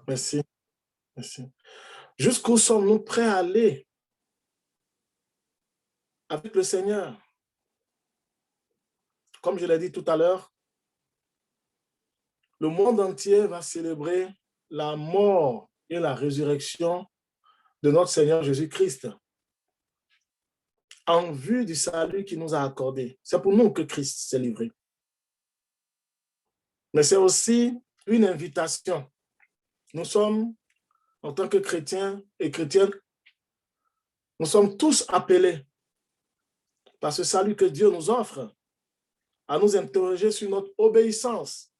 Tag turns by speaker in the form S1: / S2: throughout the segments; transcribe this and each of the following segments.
S1: Merci. Merci. Jusqu'où sommes-nous prêts à aller avec le Seigneur? Comme je l'ai dit tout à l'heure, le monde entier va célébrer la mort et la résurrection de notre Seigneur Jésus-Christ en vue du salut qu'il nous a accordé. C'est pour nous que Christ s'est livré. Mais c'est aussi une invitation. Nous sommes, en tant que chrétiens et chrétiennes, nous sommes tous appelés par ce salut que Dieu nous offre à nous interroger sur notre obéissance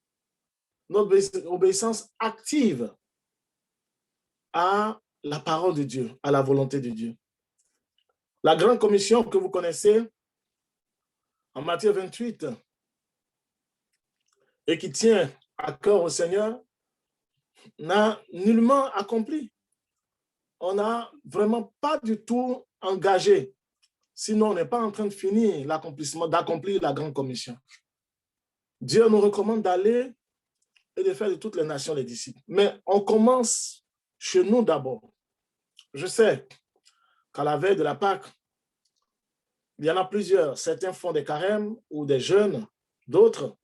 S1: active à la parole de Dieu, à la volonté de Dieu. La grande commission que vous connaissez en Matthieu 28 et qui tient à cœur au Seigneur n'a nullement accompli. On n'a vraiment pas du tout engagé. Sinon, on n'est pas en train de finir l'accomplissement, d'accomplir la grande commission. Dieu nous recommande d'aller et de faire de toutes les nations les disciples. Mais on commence chez nous d'abord. Je sais qu'à la veille de la Pâque, il y en a plusieurs. Certains font des carêmes ou des jeûnes, d'autres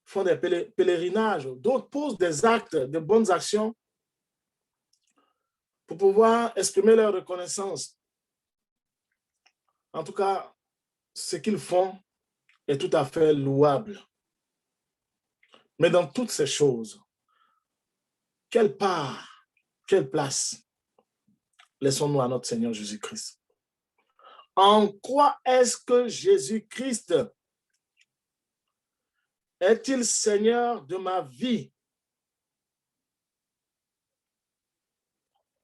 S1: font des pèlerinages, d'autres posent des actes, de bonnes actions pour pouvoir exprimer leur reconnaissance. En tout cas, ce qu'ils font est tout à fait louable. Mais dans toutes ces choses, quelle part, quelle place laissons-nous à notre Seigneur Jésus-Christ? En quoi est-ce que Jésus-Christ est-il Seigneur de ma vie?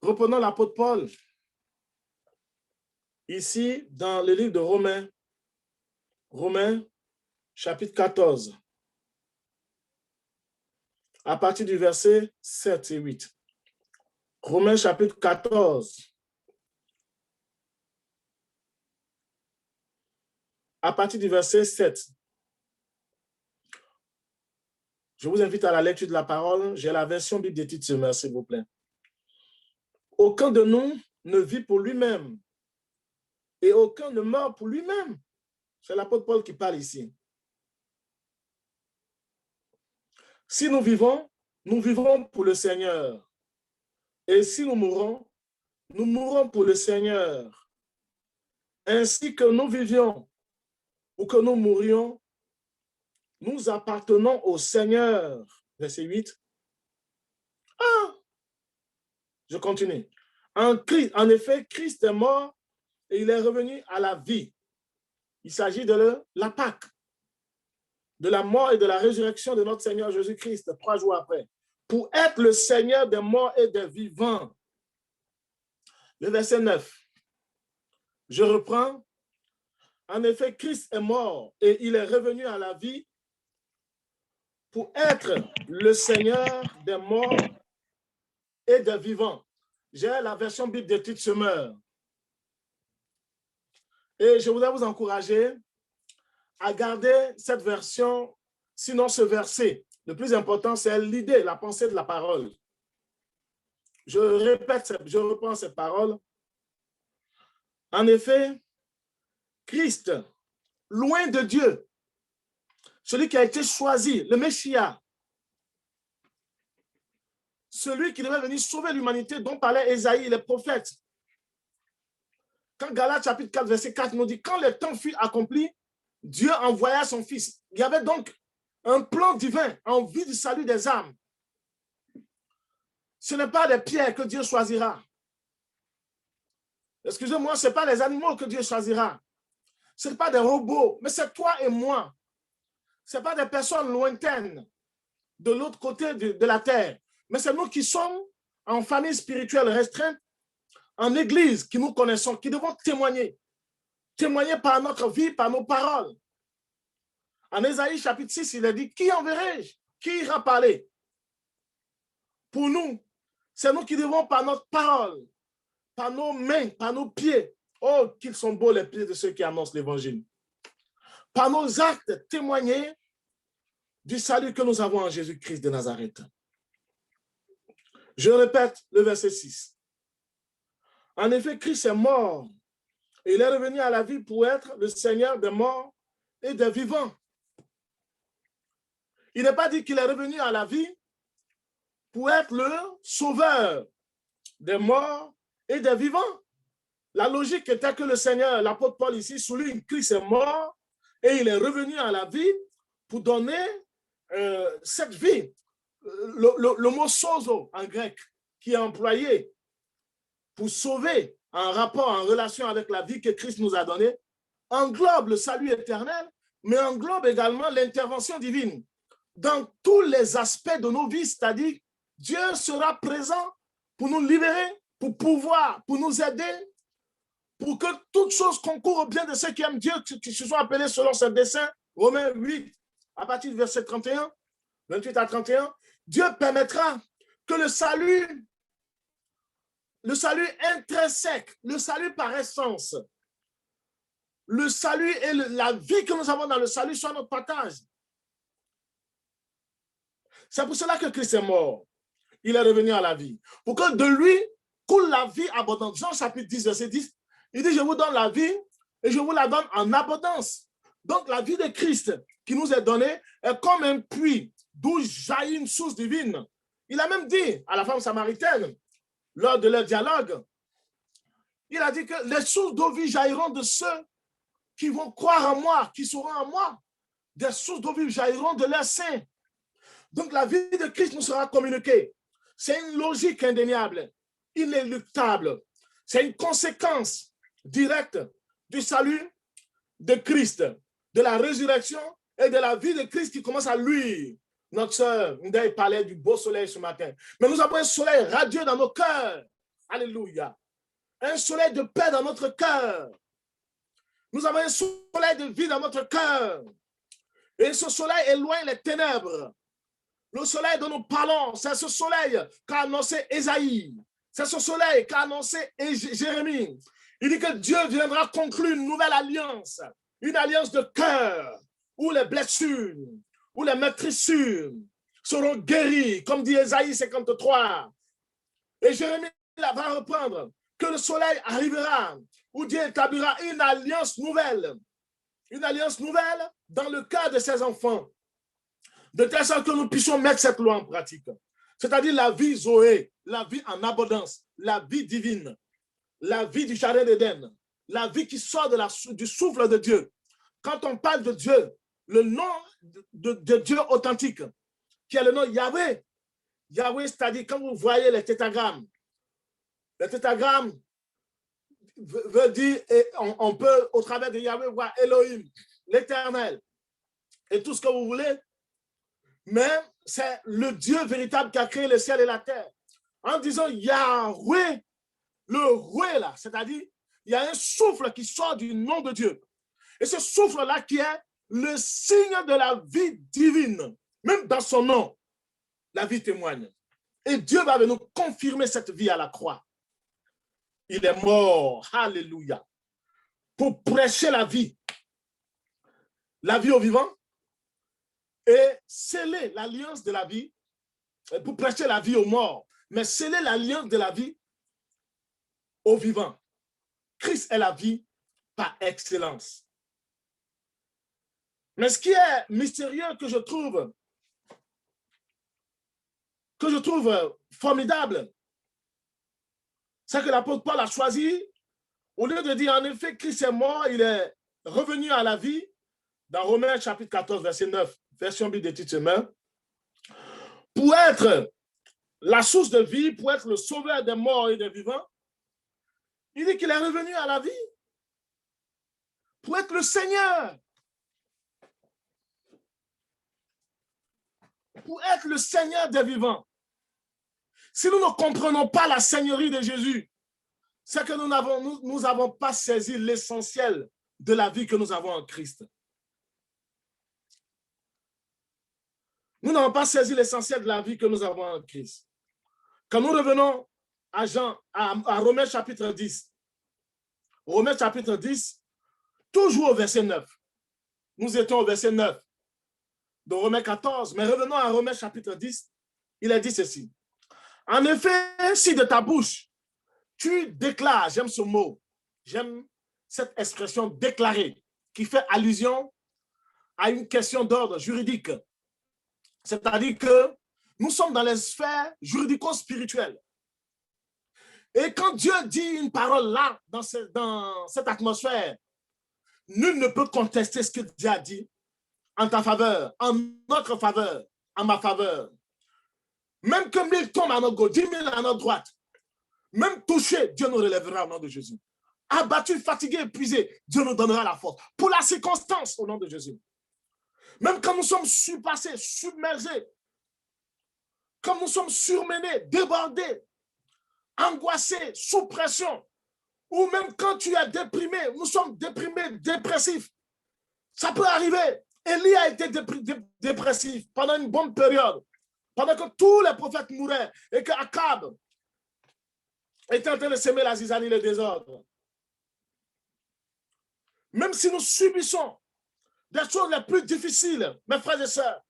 S1: Reprenons l'apôtre Paul. Ici, dans le livre de Romains, chapitre 14, à partir du verset 7 et 8. Romains, chapitre 14, à partir du verset 7. Je vous invite à la lecture de la parole. J'ai la version Bible des titres semeurs, s'il vous plaît. Aucun de nous ne vit pour lui-même et aucun ne meurt pour lui-même. C'est l'apôtre Paul qui parle ici. Si nous vivons pour le Seigneur. Et si nous mourrons pour le Seigneur. Ainsi que nous vivions ou que nous mourions, nous appartenons au Seigneur. Verset 8. Je continue. En effet, Christ est mort et il est revenu à la vie. Il s'agit de la Pâque, de la mort et de la résurrection de notre Seigneur Jésus-Christ 3 jours après, pour être le Seigneur des morts et des vivants. Le verset 9. Je reprends. En effet, Christ est mort et il est revenu à la vie pour être le Seigneur des morts et des vivants. J'ai la version Bible des titres semeurs. Et je voudrais vous encourager à garder cette version, sinon ce verset. Le plus important, c'est l'idée, la pensée de la parole. Je répète, je reprends cette parole. En effet, Christ, loin de Dieu, celui qui a été choisi, le Messie, celui qui devait venir sauver l'humanité dont parlait Ésaïe et les prophètes. Quand Galates chapitre 4, verset 4 nous dit, quand le temps fut accompli, Dieu envoya son Fils. Il y avait donc un plan divin en vue du salut des âmes. Ce n'est pas des pierres que Dieu choisira. Excusez-moi, ce n'est pas les animaux que Dieu choisira. Ce n'est pas des robots, mais c'est toi et moi. Ce n'est pas des personnes lointaines de l'autre côté de la terre, mais c'est nous qui sommes en famille spirituelle restreinte, en église, qui nous connaissons, qui devons témoigner. Témoigner par notre vie, par nos paroles. En Ésaïe chapitre 6, il est dit, qui enverrai-je? Qui ira parler? Pour nous, c'est nous qui devons par notre parole, par nos mains, par nos pieds. Oh, qu'ils sont beaux les pieds de ceux qui annoncent l'évangile. Par nos actes, témoigner du salut que nous avons en Jésus-Christ de Nazareth. Je répète le verset 6. En effet, Christ est mort et il est revenu à la vie pour être le Seigneur des morts et des vivants. Il n'est pas dit qu'il est revenu à la vie pour être le sauveur des morts et des vivants. La logique était que le Seigneur, l'apôtre Paul ici, souligne que Christ est mort et il est revenu à la vie pour donner cette vie. Le mot sozo en grec, qui est employé pour sauver en rapport, en relation avec la vie que Christ nous a donnée, englobe le salut éternel, mais englobe également l'intervention divine dans tous les aspects de nos vies, c'est-à-dire Dieu sera présent pour nous libérer, pour pouvoir, pour nous aider, pour que toutes choses concourent au bien de ceux qui aiment Dieu, qui se sont appelés selon ses desseins. Romains 8, à partir du verset 31, 28 à 31, Dieu permettra que le salut intrinsèque, le salut par essence, le salut et la vie que nous avons dans le salut soit notre partage. C'est pour cela que Christ est mort. Il est revenu à la vie. Pour que de lui coule la vie abondante. Jean chapitre 10, verset 10, il dit, je vous donne la vie et je vous la donne en abondance. Donc la vie de Christ qui nous est donnée est comme un puits d'où jaillit une source divine. Il a même dit à la femme samaritaine, lors de leur dialogue, il a dit que les sources d'eau vive jailliront de ceux qui vont croire en moi, qui seront en moi. Des sources d'eau vive jailliront de leurs seins. Donc la vie de Christ nous sera communiquée. C'est une logique indéniable, inéluctable. C'est une conséquence directe du salut de Christ, de la résurrection et de la vie de Christ qui commence à luire. Notre sœur Ndaye parlait du beau soleil ce matin. Mais nous avons un soleil radieux dans nos cœurs. Alléluia. Un soleil de paix dans notre cœur. Nous avons un soleil de vie dans notre cœur. Et ce soleil éloigne les ténèbres. Le soleil dont nous parlons, c'est ce soleil qu'a annoncé Ésaïe. C'est ce soleil qu'a annoncé Jérémie. Il dit que Dieu viendra conclure une nouvelle alliance. Une alliance de cœur où les blessures, où les meurtrissures seront guéries, comme dit Ésaïe 53. Et Jérémie va reprendre que le soleil arrivera, où Dieu établira une alliance nouvelle dans le cœur de ses enfants, de telle sorte que nous puissions mettre cette loi en pratique. C'est-à-dire la vie Zoé, la vie en abondance, la vie divine, la vie du jardin d'Éden, la vie qui sort du souffle de Dieu. Quand on parle de Dieu, le nom de Dieu authentique, qui est le nom Yahweh. Yahweh, c'est-à-dire quand vous voyez les tétagrammes veut dire, et on peut au travers de Yahweh voir Elohim, l'éternel, et tout ce que vous voulez, mais c'est le Dieu véritable qui a créé le ciel et la terre. En disant Yahweh, le Roué là, c'est-à-dire, il y a un souffle qui sort du nom de Dieu. Et ce souffle-là qui est le signe de la vie divine. Même dans son nom, la vie témoigne. Et Dieu va venir confirmer cette vie à la croix. Il est mort, alléluia, pour prêcher la vie aux vivants, et sceller l'alliance de la vie, pour prêcher la vie aux morts, mais sceller l'alliance de la vie aux vivants. Christ est la vie par excellence. Mais ce qui est mystérieux que je trouve formidable, c'est que l'apôtre Paul a choisi, au lieu de dire en effet Christ est mort, il est revenu à la vie, dans Romains chapitre 14, verset 9, version Bible des titres semaines, pour être la source de vie, pour être le sauveur des morts et des vivants, il dit qu'il est revenu à la vie pour être le Seigneur. Pour être le Seigneur des vivants. Si nous ne comprenons pas la seigneurie de Jésus, c'est que nous n'avons pas saisi l'essentiel de la vie que nous avons en Christ. Nous n'avons pas saisi l'essentiel de la vie que nous avons en Christ. Quand nous revenons à Romains chapitre 10, Romains chapitre 10, toujours au verset 9. Nous étions au verset 9 de Romains 14, mais revenons à Romains chapitre 10, il a dit ceci. En effet, si de ta bouche, tu déclares, j'aime ce mot, j'aime cette expression déclarer, qui fait allusion à une question d'ordre juridique. C'est-à-dire que nous sommes dans les sphères juridico-spirituelles. Et quand Dieu dit une parole là, dans cette atmosphère, nul ne peut contester ce que Dieu a dit en ta faveur, en notre faveur, en ma faveur. Même que 1000 tombent à notre gauche, 10 000 à notre droite, même touché, Dieu nous relèvera au nom de Jésus. Abattu, fatigué, épuisé, Dieu nous donnera la force. Pour la circonstance, au nom de Jésus. Même quand nous sommes surpassés, submergés, quand nous sommes surmenés, débordés, angoissés, sous pression, ou même quand tu es déprimé, nous sommes déprimés, dépressifs. Ça peut arriver. Élie a été dépressif pendant une bonne période, pendant que tous les prophètes mouraient et que Akab était en train de semer la zizanie, le désordre. Même si nous subissons des choses les plus difficiles, mes frères et sœurs,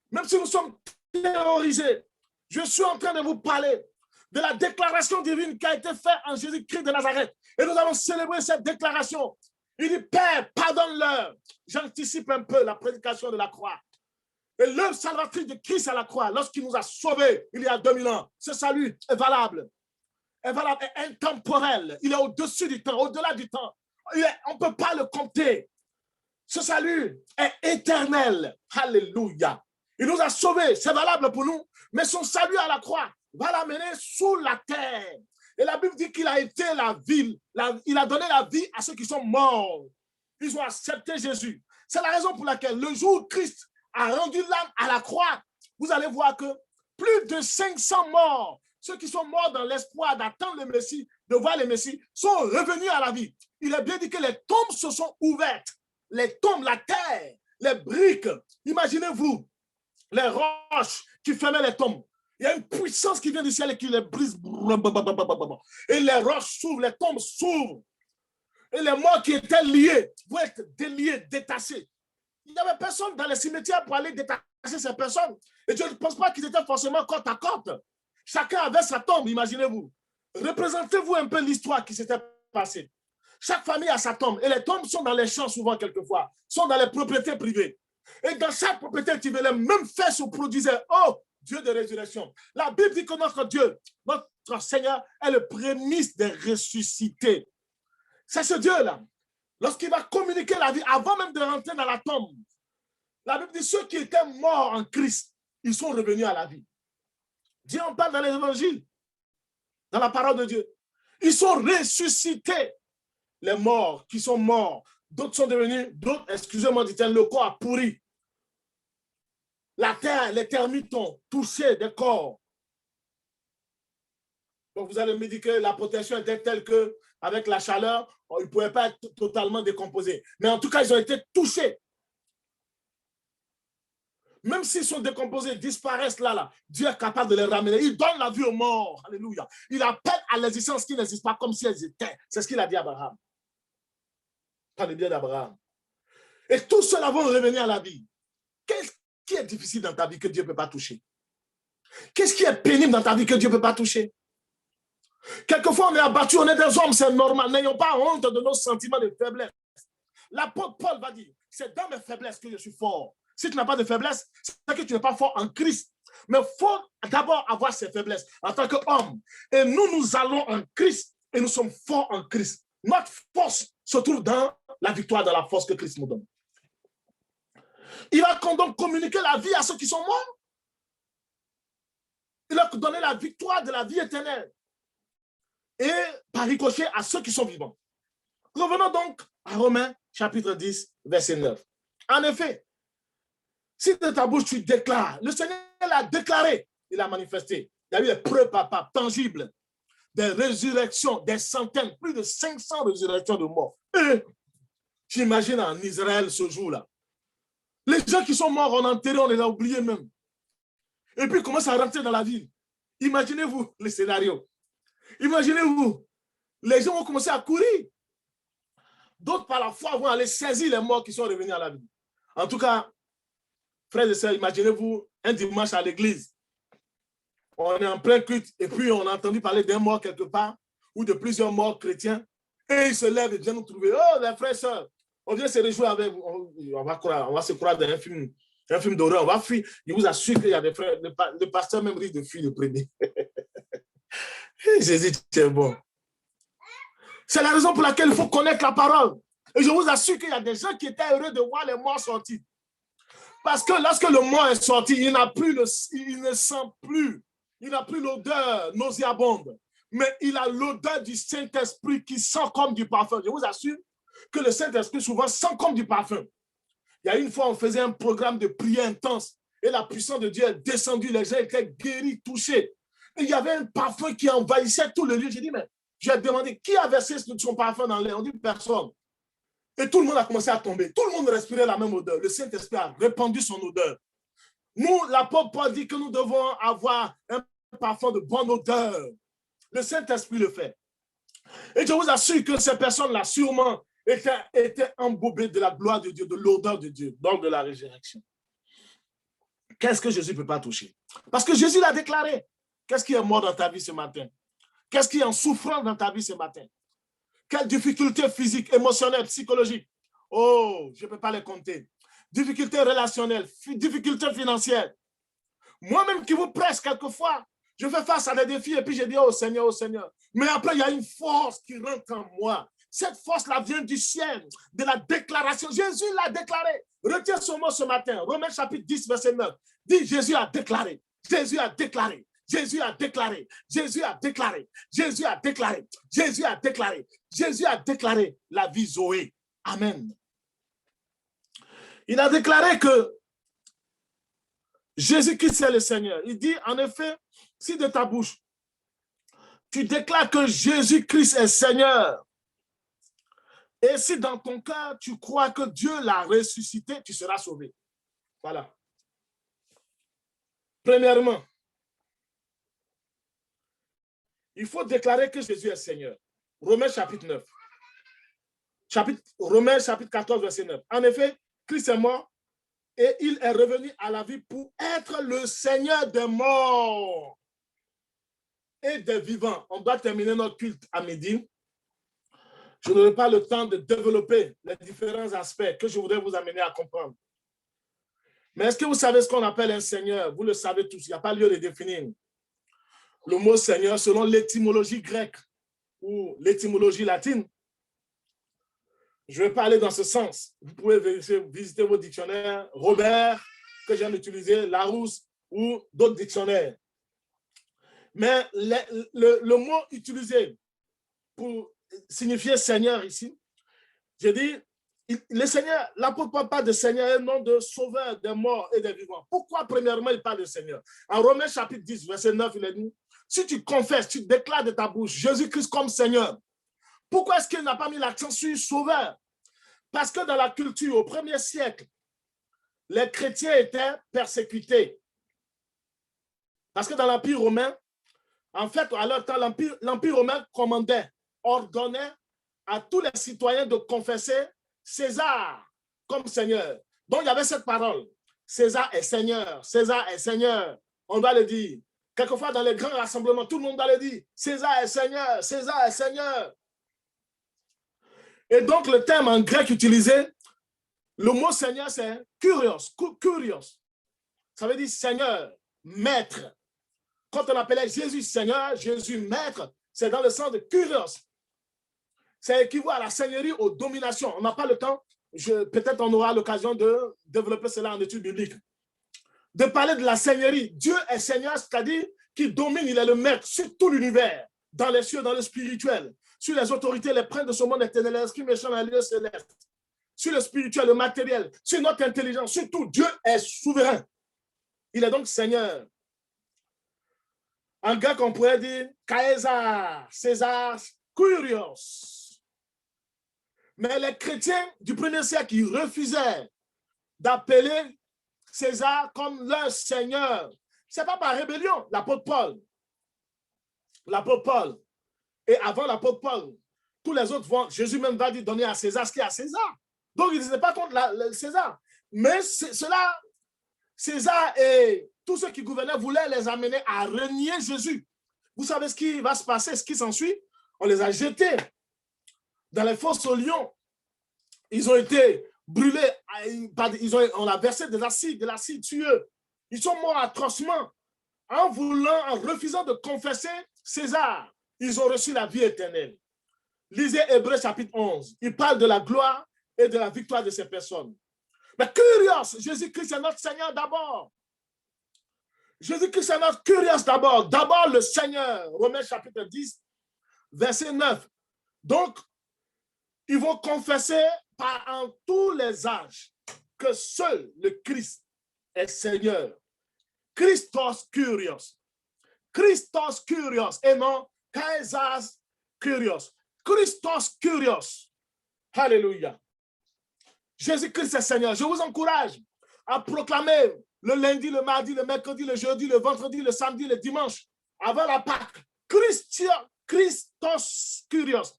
S1: même si nous sommes terrorisés, je suis en train de vous parler de la déclaration divine qui a été faite en Jésus-Christ de Nazareth. Et nous allons célébrer cette déclaration. Il dit, Père, pardonne-leur. J'anticipe un peu la prédication de la croix. Et l'œuvre salvatrice de Christ à la croix, lorsqu'il nous a sauvés il y a 2000 ans, ce salut est valable, est intemporel. Il est au-dessus du temps, au-delà du temps. On ne peut pas le compter. Ce salut est éternel. Alléluia. Il nous a sauvés, c'est valable pour nous, mais son salut à la croix va l'amener sous la terre. Et la Bible dit qu'il a été la vie, il a donné la vie à ceux qui sont morts. Ils ont accepté Jésus. C'est la raison pour laquelle le jour où Christ a rendu l'âme à la croix, vous allez voir que plus de 500 morts, ceux qui sont morts dans l'espoir d'attendre le Messie, de voir le Messie, sont revenus à la vie. Il est bien dit que les tombes se sont ouvertes. Les tombes, la terre, les briques. Imaginez-vous les roches qui fermaient les tombes. Il y a une puissance qui vient du ciel et qui les brise. Et les roches s'ouvrent, les tombes s'ouvrent. Et les morts qui étaient liés vont être déliés, détachés. Il n'y avait personne dans les cimetières pour aller détacher ces personnes. Et Dieu ne pense pas qu'ils étaient forcément côte à côte. Chacun avait sa tombe, imaginez-vous. Représentez-vous un peu l'histoire qui s'était passée. Chaque famille a sa tombe. Et les tombes sont dans les champs souvent, quelquefois. Sont dans les propriétés privées. Et dans chaque propriété privée, les mêmes faits se produisaient. Oh, Dieu de résurrection. La Bible dit que notre Dieu, notre Seigneur, est le prémisse des ressuscités. C'est ce Dieu-là. Lorsqu'il va communiquer la vie, avant même de rentrer dans la tombe, la Bible dit ceux qui étaient morts en Christ, ils sont revenus à la vie. Dieu en parle dans les évangiles, dans la parole de Dieu. Ils sont ressuscités. Les morts qui sont morts, d'autres sont devenus, d'autres, excusez-moi, dit-elle, le corps a pourri. La terre, les termites ont touché des corps. Donc vous allez me dire que la protection était telle que, avec la chaleur, ils ne pouvaient pas être totalement décomposés. Mais en tout cas, ils ont été touchés. Même s'ils sont décomposés, disparaissent là, Dieu est capable de les ramener. Il donne la vie aux morts. Alléluia. Il appelle à l'existence qui n'existe pas comme si elles étaient. C'est ce qu'il a dit à Abraham. Pas le bien d'Abraham. Et tous ceux-là vont revenir à la vie. Qu'est-ce qui est difficile dans ta vie que Dieu ne peut pas toucher? Qu'est-ce qui est pénible dans ta vie que Dieu ne peut pas toucher? Quelquefois, on est abattu, on est des hommes, c'est normal. N'ayons pas honte de nos sentiments de faiblesse. L'apôtre Paul va dire, c'est dans mes faiblesses que je suis fort. Si tu n'as pas de faiblesse, c'est que tu n'es pas fort en Christ. Mais il faut d'abord avoir ces faiblesses en tant qu'homme. Et nous allons en Christ et nous sommes forts en Christ. Notre force se trouve dans la victoire, dans la force que Christ nous donne. Il va donc communiquer la vie à ceux qui sont morts. Il va donner la victoire de la vie éternelle. Et par ricochet à ceux qui sont vivants. Revenons donc à Romains chapitre 10, verset 9. En effet, si de ta bouche tu déclares, le Seigneur l'a déclaré, il a manifesté. Il y a eu des preuves tangibles, des résurrections, des centaines, plus de 500 résurrections de morts. Et j'imagine en Israël ce jour-là. Les gens qui sont morts, on a enterré, on les a oubliés même. Et puis ils commencent à rentrer dans la ville. Imaginez-vous le scénario. Imaginez-vous, les gens vont commencer à courir. D'autres, par la foi, vont aller saisir les morts qui sont revenus à la vie. En tout cas, frères et sœurs, imaginez-vous un dimanche à l'église. on est en plein culte et puis on a entendu parler d'un mort quelque part ou de plusieurs morts chrétiens et ils se lèvent et viennent nous trouver. Oh, les frères et sœurs, on vient se réjouir avec vous. On va se croire dans un film d'horreur. On va fuir. Je vous assure qu'il y a des frères, le pasteur même risque de fuir le premier. Jésus, c'est bon. C'est la raison pour laquelle il faut connaître la parole. Et je vous assure qu'il y a des gens qui étaient heureux de voir les morts sortir. Parce que lorsque le mort est sorti, il ne sent plus. Il n'a plus l'odeur nauséabonde. Mais il a l'odeur du Saint-Esprit qui sent comme du parfum. Je vous assure que le Saint-Esprit souvent sent comme du parfum. Il y a une fois, on faisait un programme de prière intense et la puissance de Dieu est descendue. Les gens étaient guéris, touchés. Et il y avait un parfum qui envahissait tout le lieu. J'ai dit, mais j'ai demandé qui a versé son parfum dans l'air. On dit personne. Et tout le monde a commencé à tomber. Tout le monde respirait la même odeur. Le Saint-Esprit a répandu son odeur. Nous, l'apôtre Paul dit que nous devons avoir un parfum de bonne odeur. Le Saint-Esprit le fait. Et je vous assure que ces personnes-là, sûrement, étaient embobées de la gloire de Dieu, de l'odeur de Dieu, donc de la résurrection. Qu'est-ce que Jésus ne peut pas toucher? Parce que Jésus l'a déclaré. Qu'est-ce qui est mort dans ta vie ce matin? Qu'est-ce qui est en souffrance dans ta vie ce matin? Quelles difficultés physiques, émotionnelles, psychologiques? Oh, je ne peux pas les compter. Difficultés relationnelles, difficultés financières. Moi-même qui vous presse quelquefois, je fais face à des défis et puis je dis, oh Seigneur, oh Seigneur. Mais après, il y a une force qui rentre en moi. Cette force-là vient du ciel, de la déclaration. Jésus l'a déclaré. Retiens ce mot ce matin. Romains chapitre 10, verset 9. Dit, Jésus a déclaré. Jésus a déclaré. Jésus a déclaré. Jésus a déclaré. Jésus a déclaré. Jésus a déclaré. Jésus a déclaré la vie Zoé. Amen. Il a déclaré que Jésus-Christ est le Seigneur. Il dit, en effet, si de ta bouche, tu déclares que Jésus-Christ est Seigneur, et si dans ton cœur, tu crois que Dieu l'a ressuscité, tu seras sauvé. Voilà. Premièrement, il faut déclarer que Jésus est Seigneur. Romains chapitre 9. Romains chapitre 14, verset 9. En effet, Christ est mort et il est revenu à la vie pour être le Seigneur des morts et des vivants. On doit terminer notre culte à midi. Je n'aurai pas le temps de développer les différents aspects que je voudrais vous amener à comprendre. Mais est-ce que vous savez ce qu'on appelle un Seigneur? Vous le savez tous, il n'y a pas lieu de définir. Le mot Seigneur, selon l'étymologie grecque ou l'étymologie latine, je ne vais pas aller dans ce sens. Vous pouvez visiter vos dictionnaires, Robert, que je viens d'utiliser, Larousse ou d'autres dictionnaires. Mais le mot utilisé pour signifier Seigneur ici, je dis, le Seigneur, l'apôtre Paul parle de Seigneur et non de sauveur des morts et des vivants. Pourquoi, premièrement, il parle de Seigneur? En Romains chapitre 10, verset 9, il est dit, si tu confesses, tu déclares de ta bouche Jésus-Christ comme Seigneur, pourquoi est-ce qu'il n'a pas mis l'accent sur sauveur? Parce que dans la culture, au 1er siècle, les chrétiens étaient persécutés. Parce que dans l'Empire romain, en fait, à leur temps, l'Empire romain commandait, ordonnait à tous les citoyens de confesser César comme Seigneur. Donc, il y avait cette parole. César est Seigneur, César est Seigneur. On doit le dire. Quelquefois, dans les grands rassemblements, tout le monde doit le dire. César est Seigneur, César est Seigneur. Et donc, le terme en grec utilisé, le mot Seigneur, c'est kurios, kurios. Ça veut dire Seigneur, Maître. Quand on appelait Jésus Seigneur, Jésus Maître, c'est dans le sens de kurios. C'est équivaut à la seigneurie, aux dominations. On n'a pas le temps, peut-être on aura l'occasion de développer cela en études bibliques. De parler de la seigneurie. Dieu est Seigneur, c'est-à-dire qu'il domine, il est le Maître sur tout l'univers, dans les cieux, dans le spirituel, sur les autorités, les princes de ce monde éternel, les esprits méchants dans les lieux célestes, sur le spirituel, le matériel, sur notre intelligence, sur tout. Dieu est souverain. Il est donc Seigneur. En grec, on pourrait dire Caesar, César, Kurios. Mais les chrétiens du 1er siècle, ils refusaient d'appeler César comme leur Seigneur. Ce n'est pas par rébellion, l'apôtre Paul. L'apôtre Paul. Et avant l'apôtre Paul, tous les autres vont, Jésus même va dire donner à César ce qui est à César. Donc, il n'était pas contre César. Mais cela César et tous ceux qui gouvernaient voulaient les amener à renier Jésus. Vous savez ce qui va se passer, ce qui s'ensuit? On les a jetés dans les fosses aux lions. Ils ont été brûlés, on a versé de l'acide sur eux. Ils sont morts atrocement en refusant de confesser César. Ils ont reçu la vie éternelle. Lisez Hébreux chapitre 11. Il parle de la gloire et de la victoire de ces personnes. Mais curieux, Jésus-Christ est notre Seigneur d'abord. Jésus-Christ est notre curieux d'abord. D'abord le Seigneur. Romains chapitre 10, verset 9. Donc, ils vont confesser en tous les âges que seul le Christ est Seigneur. Christos Kyrios. Christos Kyrios et non Caesars Kyrios. Christos Kyrios. Alléluia. Jésus-Christ est Seigneur. Je vous encourage à proclamer le lundi, le mardi, le mercredi, le jeudi, le vendredi, le samedi, le dimanche, avant la Pâque. Christos Kyrios.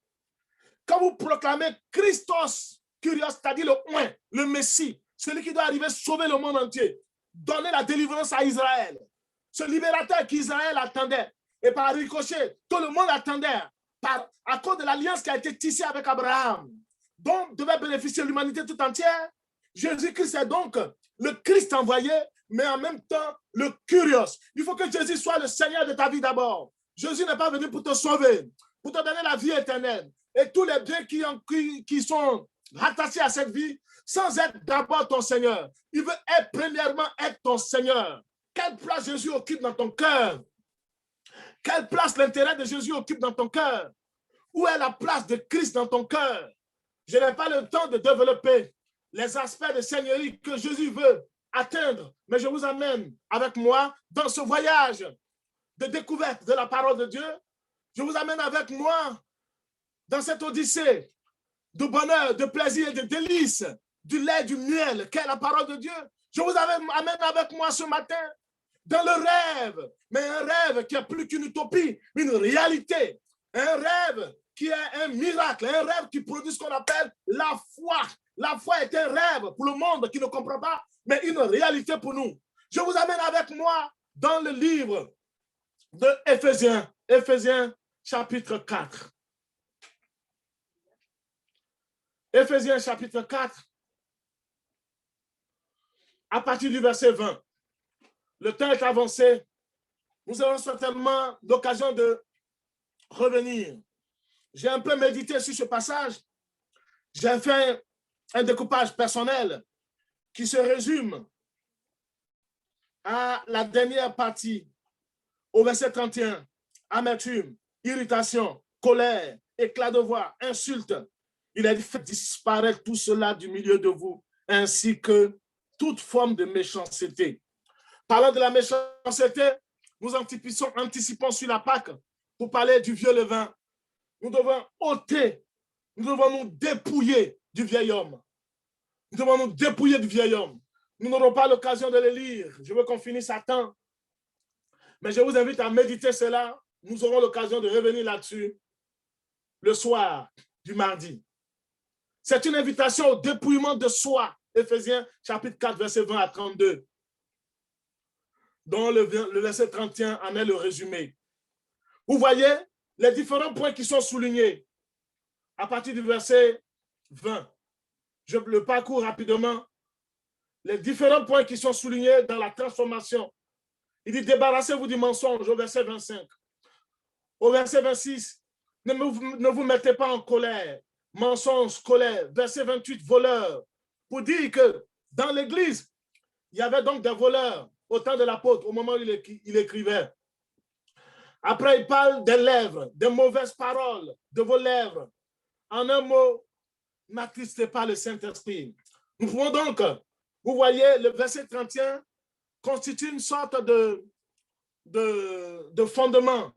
S1: Quand vous proclamez Christos Kyrios, c'est-à-dire le oint, le Messie, celui qui doit arriver sauver le monde entier, donner la délivrance à Israël, ce libérateur qu'Israël attendait, et par ricochet, tout le monde attendait, à cause de l'alliance qui a été tissée avec Abraham, dont devait bénéficier l'humanité tout entière. Jésus-Christ est donc le Christ envoyé, mais en même temps le Kyrios. Il faut que Jésus soit le Seigneur de ta vie d'abord. Jésus n'est pas venu pour te sauver, pour te donner la vie éternelle et tous les biens qui sont rattachés à cette vie, sans être d'abord ton Seigneur. Il veut premièrement être ton Seigneur. Quelle place Jésus occupe dans ton cœur? Quelle place l'intérêt de Jésus occupe dans ton cœur? Où est la place de Christ dans ton cœur? Je n'ai pas le temps de développer les aspects de seigneurie que Jésus veut atteindre, mais je vous amène avec moi dans ce voyage de découverte de la parole de Dieu. Je vous amène avec moi dans cette odyssée de bonheur, de plaisir et de délices, du lait, du miel, qu'est la parole de Dieu. Je vous amène avec moi ce matin dans le rêve, mais un rêve qui est plus qu'une utopie, une réalité, un rêve qui est un miracle, un rêve qui produit ce qu'on appelle la foi. La foi est un rêve pour le monde qui ne comprend pas, mais une réalité pour nous. Je vous amène avec moi dans le livre de Éphésiens, Éphésiens chapitre 4. Éphésiens chapitre 4, à partir du verset 20. Le temps est avancé. Nous aurons certainement l'occasion de revenir. J'ai un peu médité sur ce passage. J'ai fait un découpage personnel qui se résume à la dernière partie, au verset 31. Amertume, irritation, colère, éclat de voix, insulte. Il a dit, faites disparaître tout cela du milieu de vous, ainsi que toute forme de méchanceté. Parlant de la méchanceté, nous anticipons sur la Pâque pour parler du vieux levain. Nous devons ôter, nous devons nous dépouiller du vieil homme. Nous devons nous dépouiller du vieil homme. Nous n'aurons pas l'occasion de le lire. Je veux qu'on finisse à temps. Mais je vous invite à méditer cela. Nous aurons l'occasion de revenir là-dessus le soir du mardi. C'est une invitation au dépouillement de soi. Éphésiens chapitre 4, verset 20 à 32. Dont le verset 31 en est le résumé. Vous voyez les différents points qui sont soulignés à partir du verset 20. Je le parcours rapidement. Les différents points qui sont soulignés dans la transformation. Il dit, débarrassez-vous du mensonge au verset 25. Au verset 26, ne vous mettez pas en colère. Mensonge, colère. Verset 28, voleur. Pour dire que dans l'église, il y avait donc des voleurs au temps de l'apôtre, au moment où il écrivait. Après, il parle des lèvres, des mauvaises paroles, de vos lèvres. En un mot, n'attristez pas le Saint-Esprit. Nous pouvons donc, vous voyez, le verset 31 constitue une sorte de fondement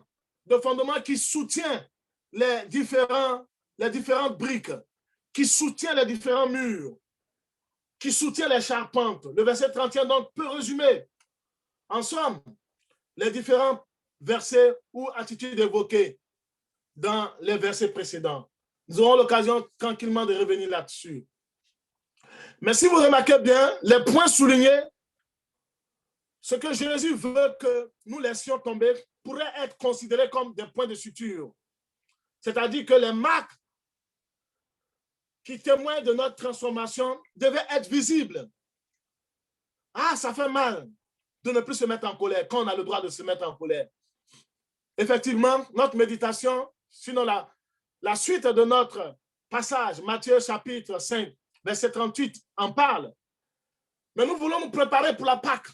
S1: qui soutient les différentes briques, qui soutient les différents murs, qui soutient les charpentes. Le verset 31 donc peut résumer en somme les différents versets ou attitudes évoquées dans les versets précédents. Nous aurons l'occasion tranquillement de revenir là-dessus. Mais si vous remarquez bien, les points soulignés ce que Jésus veut que nous laissions tomber pourrait être considéré comme des points de suture. C'est-à-dire que les marques qui témoignent de notre transformation devaient être visibles. Ah, ça fait mal de ne plus se mettre en colère quand on a le droit de se mettre en colère. Effectivement, notre méditation, sinon la suite de notre passage, Matthieu chapitre 5, verset 38, en parle. Mais nous voulons nous préparer pour la Pâque.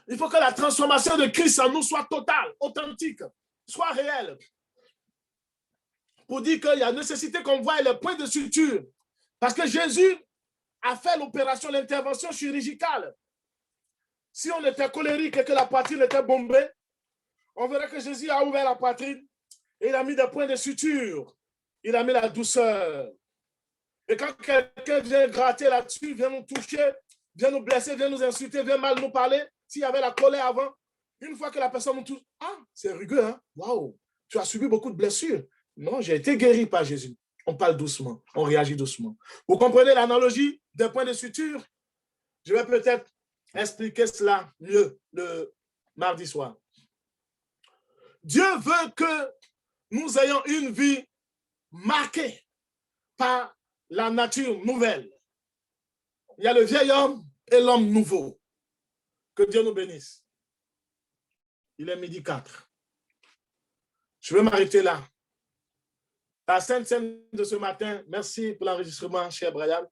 S1: Il faut que la transformation de Christ en nous soit totale, authentique, soit réelle. Pour dire qu'il y a nécessité qu'on voie les points de suture. Parce que Jésus a fait l'opération, l'intervention chirurgicale. Si on était colérique et que la poitrine était bombée, on verrait que Jésus a ouvert la poitrine et il a mis des points de suture. Il a mis la douceur. Et quand quelqu'un vient gratter là-dessus, vient nous toucher, vient nous blesser, vient nous insulter, vient mal nous parler, s'il y avait la colère avant, une fois que la personne nous touche, ah, c'est rugueux, hein? Waouh, tu as subi beaucoup de blessures. Non, j'ai été guéri par Jésus. On parle doucement, on réagit doucement. Vous comprenez l'analogie des points de suture? Je vais peut-être expliquer cela mieux le mardi soir. Dieu veut que nous ayons une vie marquée par la nature nouvelle. Il y a le vieil homme et l'homme nouveau. Que Dieu nous bénisse. Il est 12h04. Je vais m'arrêter là. La Sainte Seine de ce matin, merci pour l'enregistrement, cher Brian.